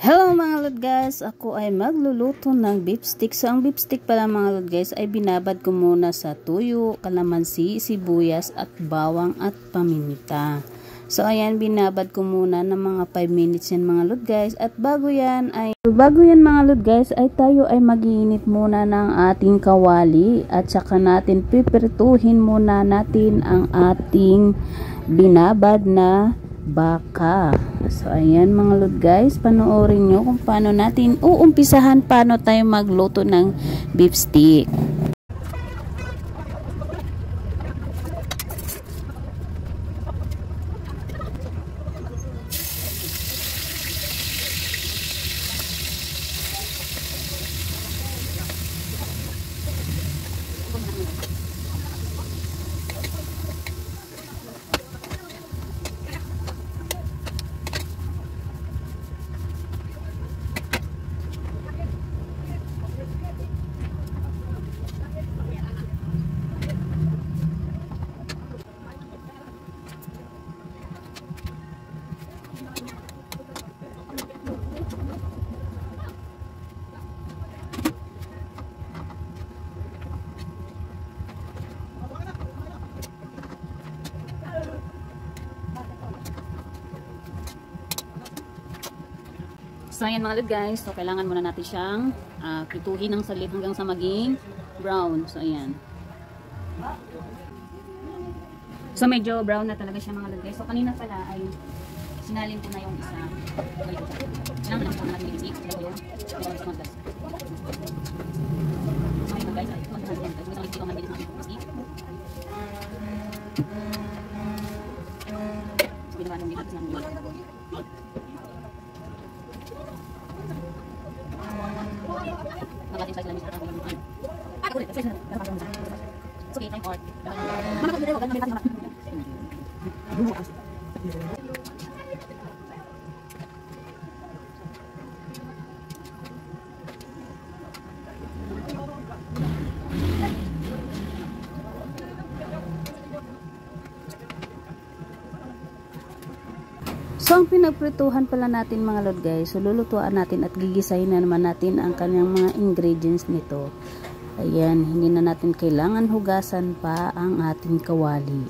Hello mga lord guys, ako ay magluluto ng beef stick. So ang beef stick pala mga lord guys ay binabad ko muna sa tuyo, kalamansi, sibuyas at bawang at paminta. So ayan, binabad ko muna ng mga 5 minutes yan mga lord guys. At bago yan mga lord guys ay tayo ay mag-iinit muna ng ating kawali at saka natin pipirtuhin muna natin ang ating binabad na baka. So ayan mga lord guys, panoorin nyo kung paano natin uumpisahan paano tayo magluto ng beef stick. So ayan mga lord guys, so kailangan muna natin siyang prituhin ng saglit hanggang sa maging brown. So ayan. So medyo brown na talaga siya mga lord guys. So kanina pala ay sinalin ko na yung isa. Sinalin ko na natin yung stick. So ayan guys, ay ito ang mabilis ng stick. Ginawa nung dito ng magaling sa sila mismo ang mga ako ulit kasi okay time out mana ko dito ganun natin So, ang pinagprituhan pala natin mga lord guys, so lulutuan natin at gigisahin na naman natin ang kanyang mga ingredients nito. Ayan, hindi na natin kailangan hugasan pa ang ating kawali.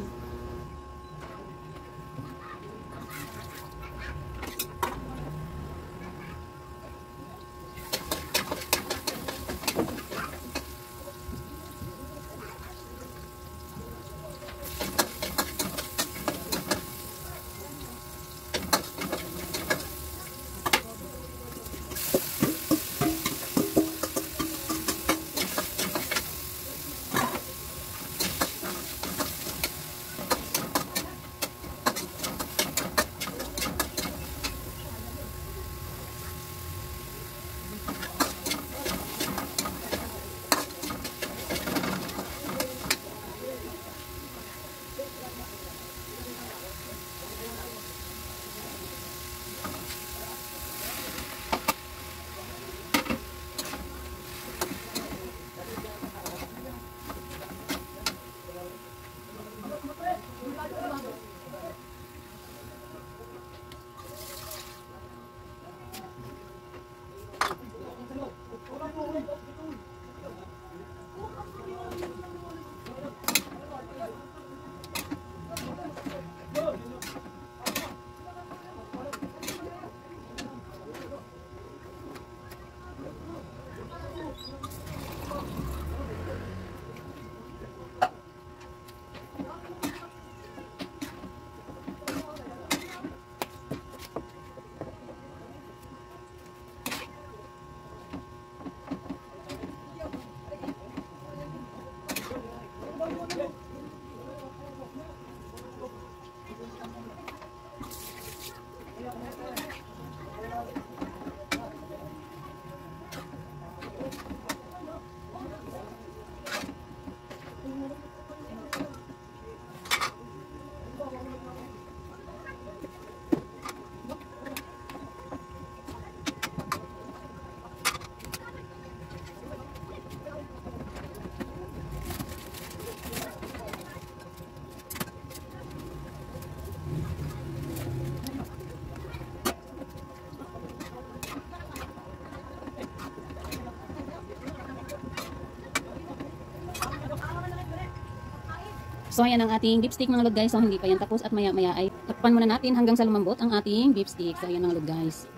So ayan ang ating beef stick mga lod guys. So hindi pa yan tapos at maya maya ay takpan muna natin hanggang sa lumambot ang ating beef stick. So ayan mga lod guys.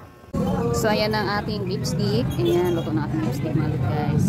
So ayan ang ating beef stick. Ayan, luto na ating beef stick mga lod guys.